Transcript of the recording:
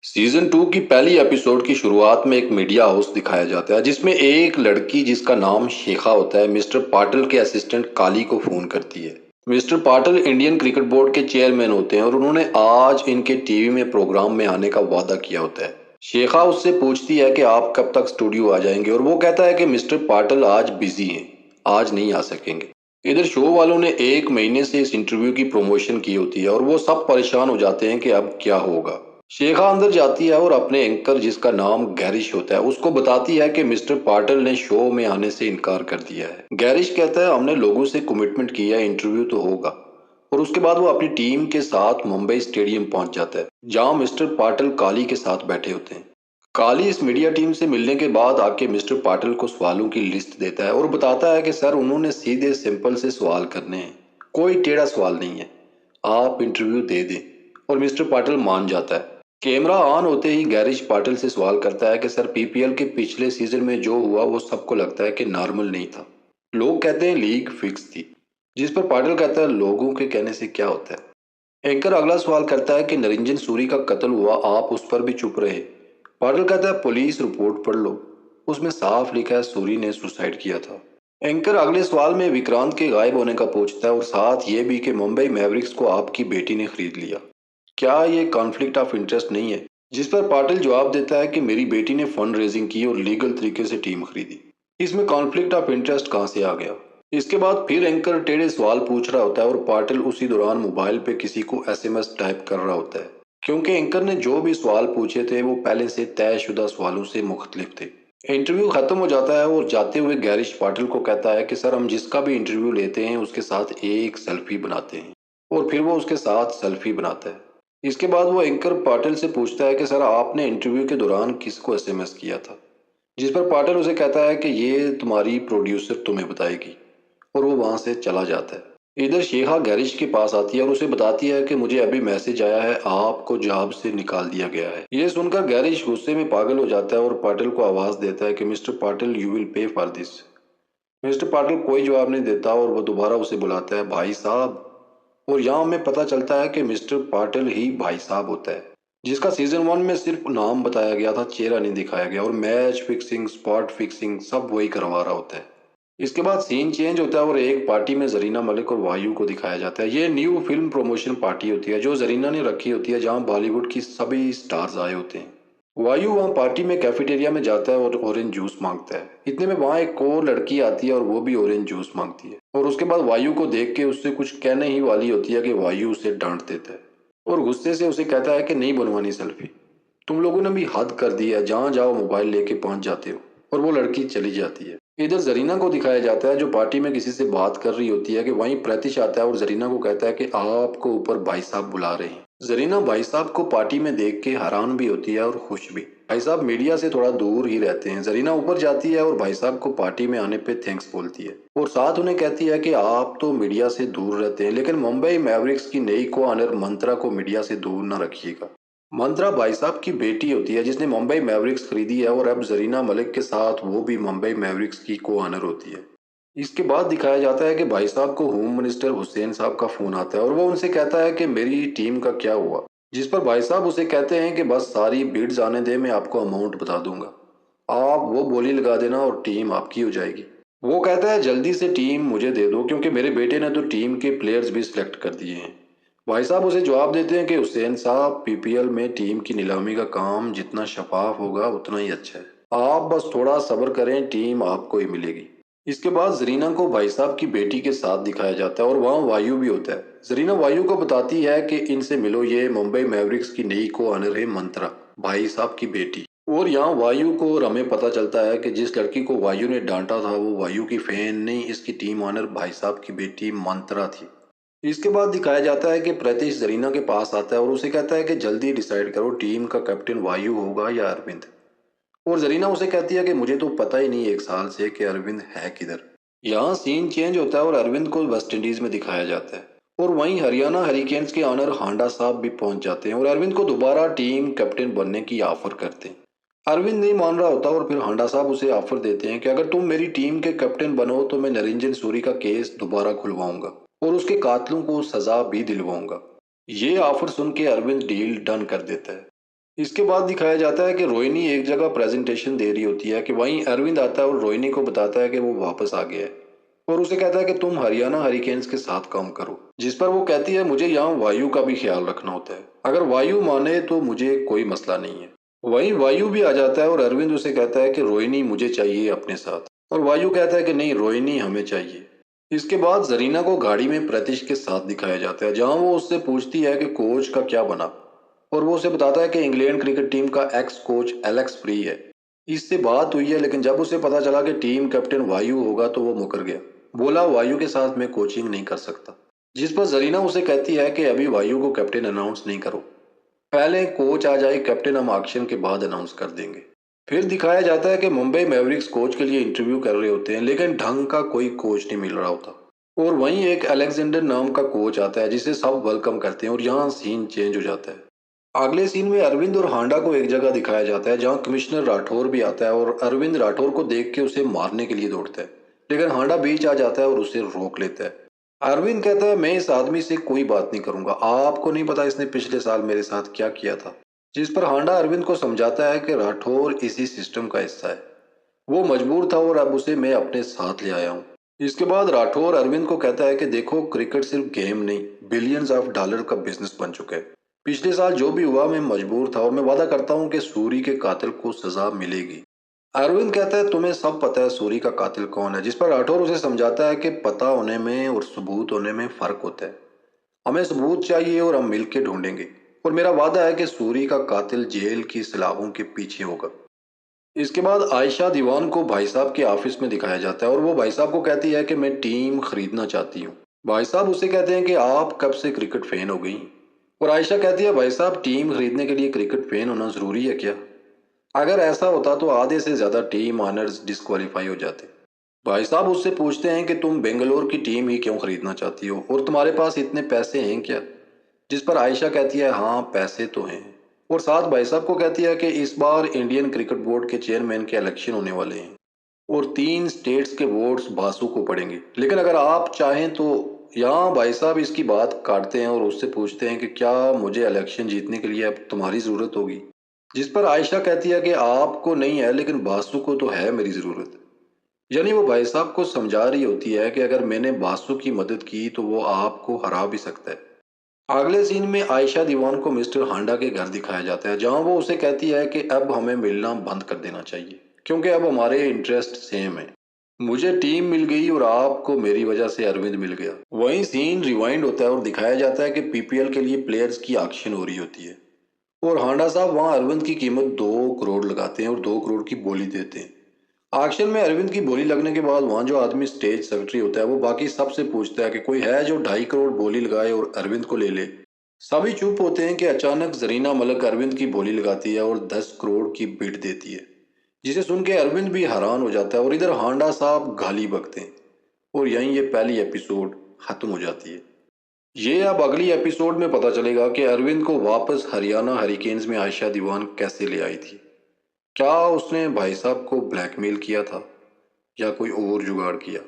Season 2 की पहली episode की शुरुआत में एक मीडिया हाउस दिखाया जाता है जिसमें एक लड़की जिसका नाम शेखा होता है मिस्टर पाटिल के असिस्टेंट काली को फोन करती है। Mister Patil Indian cricket board के चेयरमैन होते हैं और उन्होंने आज इनके टीवी में प्रोग्राम में आने का वादा किया होता है। शेखा उससे पूछती है कि आप कब तक स्टूडियो आ जाएंगे और वो कहता है कि मिस्टर पाटिल आज बिजी हैं, आज नहीं आ सकेंगे। इधर शो वालों ने एक महीने से इस इंटरव्यू की प्रमोशन की होती है और वो सब परेशान हो जाते हैं कि अब क्या होगा। शेखा अंदर जाती है और अपने एंकर जिसका नाम गैरिश होता है उसको बताती है कि मिस्टर पाटिल ने शो में आने से इनकार कर दिया है। गैरिश कहता है हमने लोगों से कमिटमेंट किया है, इंटरव्यू तो होगा। और उसके बाद वो अपनी टीम के साथ मुंबई स्टेडियम पहुंच जाता है जहां मिस्टर पाटिल काली के साथ बैठे होते हैं। काली इस मीडिया टीम से मिलने के बाद आके मिस्टर पाटिल को सवालों की लिस्ट देता है और बताता है कि सर उन्होंने सीधे सिंपल से सवाल करने हैं, कोई टेढ़ा सवाल नहीं है, आप इंटरव्यू दे दें। और मिस्टर पाटिल मान जाता है। कैमरा ऑन होते ही गैरिश पाटिल से सवाल करता है कि सर पीपीएल के पिछले सीजन में जो हुआ वो सबको लगता है कि नॉर्मल नहीं था, लोग कहते हैं लीग फिक्स थी। जिस पर पाटिल कहता है लोगों के कहने से क्या होता है। एंकर अगला सवाल करता है कि निरंजन सूरी का कत्ल हुआ, आप उस पर भी चुप रहे। पाटिल कहता है पुलिस रिपोर्ट पढ़ लो, उसमें साफ लिखा है सूरी ने सुसाइड किया था। एंकर अगले सवाल में विक्रांत के गायब होने का पूछता है और साथ ये भी कि मुंबई मैवरिक्स को आपकी बेटी ने खरीद लिया, क्या ये कॉन्फ्लिक्ट ऑफ इंटरेस्ट नहीं है। जिस पर पाटिल जवाब देता है कि मेरी बेटी ने फंड रेजिंग की और लीगल तरीके से टीम खरीदी, इसमें कॉन्फ्लिक्ट ऑफ इंटरेस्ट कहाँ से आ गया। इसके बाद फिर एंकर टेढ़े सवाल पूछ रहा होता है और पाटिल उसी दौरान मोबाइल पे किसी को एसएमएस टाइप कर रहा होता है, क्योंकि एंकर ने जो भी सवाल पूछे थे वो पहले से तयशुदा सवालों से मुख्तलिफ थे। इंटरव्यू खत्म हो जाता है और जाते हुए गैरिश पाटिल को कहता है कि सर हम जिसका भी इंटरव्यू लेते हैं उसके साथ एक सेल्फी बनाते हैं। और फिर वो उसके साथ सेल्फी बनाता है। इसके बाद वो एंकर पाटिल से पूछता है कि सर आपने इंटरव्यू के दौरान किसको एसएमएस किया था। जिस पर पाटिल उसे कहता है कि ये तुम्हारी प्रोड्यूसर तुम्हें बताएगी। और वो वहां से चला जाता है। इधर शेखा गैरिश के पास आती है और उसे बताती है कि मुझे अभी मैसेज आया है, आपको जॉब से निकाल दिया गया है। ये सुनकर गैरिश गुस्से में पागल हो जाता है और पाटिल को आवाज देता है कि mister Patil you will pay for this. Mister Patil कोई जवाब नहीं देता और वो दोबारा उसे बुलाता है भाई साहब। और यहाँ हमें पता चलता है कि मिस्टर पाटिल ही भाई साहब होता है, जिसका सीजन 1 में सिर्फ नाम बताया गया था, चेहरा नहीं दिखाया गया और मैच फिक्सिंग स्पॉट फिक्सिंग सब वही करवा रहा होता है। इसके बाद सीन चेंज होता है और एक पार्टी में जरीना मलिक और वायु को दिखाया जाता है। ये न्यू फिल्म प्रमोशन पार्टी होती है जो जरीना ने रखी होती है, जहाँ बॉलीवुड की सभी स्टार्स आए होते हैं। वायु वहाँ पार्टी में कैफेटेरिया में जाता है और ऑरेंज जूस मांगता है। इतने में वहाँ एक और लड़की आती है और वो भी ऑरेंज जूस मांगती है और उसके बाद वायु को देख के उससे कुछ कहने ही वाली होती है कि वायु उसे डांट देता है और गुस्से से उसे कहता है कि नहीं बनवानी सेल्फी, तुम लोगों ने भी हद कर दी है, जहाँ जाओ मोबाइल लेके पहुंच जाते हो। और वो लड़की चली जाती है। इधर जरीना को दिखाया जाता है जो पार्टी में किसी से बात कर रही होती है कि वहीं प्रतीश आता है और जरीना को कहता है कि आपको ऊपर भाई साहब बुला रहे हैं। जरीना भाई साहब को पार्टी में देख के हैरान भी होती है और खुश भी। भाई साहब मीडिया से थोड़ा दूर ही रहते हैं। जरीना ऊपर जाती है और भाई साहब को पार्टी में आने पे थैंक्स बोलती है और साथ उन्हें कहती है कि आप तो मीडिया से दूर रहते हैं लेकिन मुंबई मैवरिक्स की नई को ऑनर मंत्रा को मीडिया से दूर न रखिएगा। मंत्रा भाई साहब की बेटी होती है जिसने मुंबई मैवरिक्स खरीदी है और अब जरीना मलिक के साथ वो भी मुंबई मैवरिक्स की को ऑनर होती है। इसके बाद दिखाया जाता है कि भाई साहब को होम मिनिस्टर हुसैन साहब का फोन आता है और वो उनसे कहता है कि मेरी टीम का क्या हुआ। जिस पर भाई साहब उसे कहते हैं कि बस सारी बिड्स आने दे, मैं आपको अमाउंट बता दूंगा, आप वो बोली लगा देना और टीम आपकी हो जाएगी। वो कहता है जल्दी से टीम मुझे दे दो क्योंकि मेरे बेटे ने तो टीम के प्लेयर्स भी सिलेक्ट कर दिए हैं। भाई साहब उसे जवाब देते हैं कि हुसैन साहब पीपीएल में टीम की नीलामी का काम जितना शफाफ होगा उतना ही अच्छा है, आप बस थोड़ा सब्र करें, टीम आपको ही मिलेगी। इसके बाद जरीना को भाई साहब की बेटी के साथ दिखाया जाता है और वहाँ वायु भी होता है। जरीना वायु को बताती है कि इनसे मिलो, ये मुंबई मैवरिक्स की नई को ऑनर है मंत्रा, भाई साहब की बेटी। और यहाँ वायु को और हमें पता चलता है कि जिस लड़की को वायु ने डांटा था वो वायु की फैन नहीं, इसकी टीम ऑनर भाई साहब की बेटी मंत्रा थी। इसके बाद दिखाया जाता है कि प्रतीश जरीना के पास आता है और उसे कहता है कि जल्दी डिसाइड करो टीम का कैप्टन वायु होगा या अरविंद। और जरीना उसे कहती है कि मुझे तो पता ही नहीं एक साल से कि अरविंद है किधर। यहाँ सीन चेंज होता है और अरविंद को वेस्ट इंडीज में दिखाया जाता है और वहीं हरियाणा हरिकेन्स के ऑनर हांडा साहब भी पहुंच जाते हैं और अरविंद को दोबारा टीम कैप्टन बनने की ऑफर करते हैं। अरविंद नहीं मान रहा होता और फिर हांडा साहब उसे ऑफर देते हैं कि अगर तुम मेरी टीम के कैप्टन बनो तो मैं निरंजन सूरी का केस दोबारा खुलवाऊंगा और उसके कातलों को सजा भी दिलवाऊंगा। ये ऑफर सुन के अरविंद डील डन कर देता है। इसके बाद दिखाया जाता है कि रोहिणी एक जगह प्रेजेंटेशन दे रही होती है कि वहीं अरविंद आता है और रोहिणी को बताता है कि वो वापस आ गया है और उसे कहता है कि तुम हरियाणा हरिकेन्स के साथ काम करो, जिस पर वो कहती है मुझे यहाँ वायु का भी ख्याल रखना होता है, अगर वायु माने तो मुझे कोई मसला नहीं है। वहीं वायु भी आ जाता है और अरविंद उसे कहता है कि रोहिणी मुझे चाहिए अपने साथ, और वायु कहता है कि नहीं, रोहिणी हमें चाहिए। इसके बाद जरीना को गाड़ी में प्रतीश के साथ दिखाया जाता है, जहां वो उससे पूछती है कि कोच का क्या बना, और वो उसे बताता है कि इंग्लैंड क्रिकेट टीम का एक्स कोच एलेक्स फ्री है। इससे बात हुई है, लेकिन जब उसे पता चला कि टीम कैप्टन वायु होगा तो वो मुकर गया, बोला वायु के साथ मैं कोचिंग नहीं कर सकता। जिस पर जरीना उसे कहती है कि अभी वायु को कैप्टन अनाउंस नहीं करो, पहले कोच आ जाए, कैप्टन हम ऑक्शन के बाद अनाउंस कर देंगे। फिर दिखाया जाता है कि मुंबई मैवरिक्स कोच के लिए इंटरव्यू कर रहे होते हैं, लेकिन ढंग का कोई कोच नहीं मिल रहा होता, और वहीं एक अलेक्जेंडर नाम का कोच आता है जिसे सब वेलकम करते हैं, और यहाँ सीन चेंज हो जाता है। अगले सीन में अरविंद और हांडा को एक जगह दिखाया जाता है जहां कमिश्नर राठौर भी आता है, और अरविंद राठौर को देख के उसे मारने के लिए दौड़ता है, लेकिन हांडा बीच आ जाता है और उसे रोक लेता है। अरविंद कहता है मैं इस आदमी से कोई बात नहीं करूंगा, आपको नहीं पता इसने पिछले साल मेरे साथ क्या किया था। जिस पर हांडा अरविंद को समझाता है कि राठौर इसी सिस्टम का हिस्सा है, वो मजबूर था और अब उसे मैं अपने साथ ले आया हूँ। इसके बाद राठौर अरविंद को कहता है कि देखो, क्रिकेट सिर्फ गेम नहीं, बिलियंस ऑफ डॉलर का बिजनेस बन चुका है। पिछले साल जो भी हुआ मैं मजबूर था, और मैं वादा करता हूँ कि सूरी के कातिल को सजा मिलेगी। अरविंद कहता है तुम्हें सब पता है सूरी का कातिल कौन है, जिस पर राठौर उसे समझाता है कि पता होने में और सबूत होने में फर्क होता है। हमें सबूत चाहिए और हम मिलकर ढूंढेंगे, और मेरा वादा है कि सूरी का कातिल जेल की सलाखों के पीछे होगा। इसके बाद आयशा दीवान को भाई साहब के ऑफिस में दिखाया जाता है, और वो भाई साहब को कहती है कि मैं टीम खरीदना चाहती हूँ। भाई साहब उससे कहते हैं कि आप कब से क्रिकेट फैन हो गई, और आयशा कहती है भाई साहब टीम खरीदने के लिए क्रिकेट फैन होना जरूरी है क्या? अगर ऐसा होता तो आधे से ज्यादा टीम ऑनर्स डिस्क्वालीफाई हो जाते। भाई साहब उससे पूछते हैं कि तुम बेंगलोर की टीम ही क्यों खरीदना चाहती हो, और तुम्हारे पास इतने पैसे हैं क्या? जिस पर आयशा कहती है हाँ पैसे तो हैं, और साथ भाई साहब को कहती है कि इस बार इंडियन क्रिकेट बोर्ड के चेयरमैन के इलेक्शन होने वाले हैं, और 3 स्टेट्स के वोट्स बासु को पड़ेंगे, लेकिन अगर आप चाहें तो। यहाँ भाई साहब इसकी बात काटते हैं और उससे पूछते हैं कि क्या मुझे इलेक्शन जीतने के लिए अब तुम्हारी ज़रूरत होगी? जिस पर आयशा कहती है कि आपको नहीं है, लेकिन बासु को तो है मेरी ज़रूरत। यानी वो भाई साहब को समझा रही होती है कि अगर मैंने बासु की मदद की तो वो आपको हरा भी सकता है। अगले सीन में आयशा दीवान को मिस्टर हांडा के घर दिखाया जाता है, जहां वो उसे कहती है कि अब हमें मिलना बंद कर देना चाहिए, क्योंकि अब हमारे इंटरेस्ट सेम है। मुझे टीम मिल गई और आपको मेरी वजह से अरविंद मिल गया। वहीं सीन रिवाइंड होता है और दिखाया जाता है कि पीपीएल के लिए प्लेयर्स की ऑक्शन हो रही होती है, और हांडा साहब वहां अरविंद की कीमत 2 करोड़ लगाते हैं और 2 करोड़ की बोली देते हैं। ऑक्शन में अरविंद की बोली लगने के बाद वहां जो आदमी स्टेज सेक्रेटरी होता है वो बाकी सबसे पूछता है कि कोई है जो 2.5 करोड़ बोली लगाए और अरविंद को ले ले। सभी चुप होते हैं कि अचानक जरीना मलिक अरविंद की बोली लगाती है और 10 करोड़ की बिड देती है, जिसे सुन के अरविंद भी हैरान हो जाता है, और इधर हांडा साहब गाली बकते हैं, और यहीं ये पहली एपिसोड खत्म हो जाती है। ये अब अगली एपिसोड में पता चलेगा कि अरविंद को वापस हरियाणा हरिकेन्स में आयशा दीवान कैसे ले आई थी। क्या उसने भाई साहब को ब्लैकमेल किया था या कोई और जुगाड़ किया?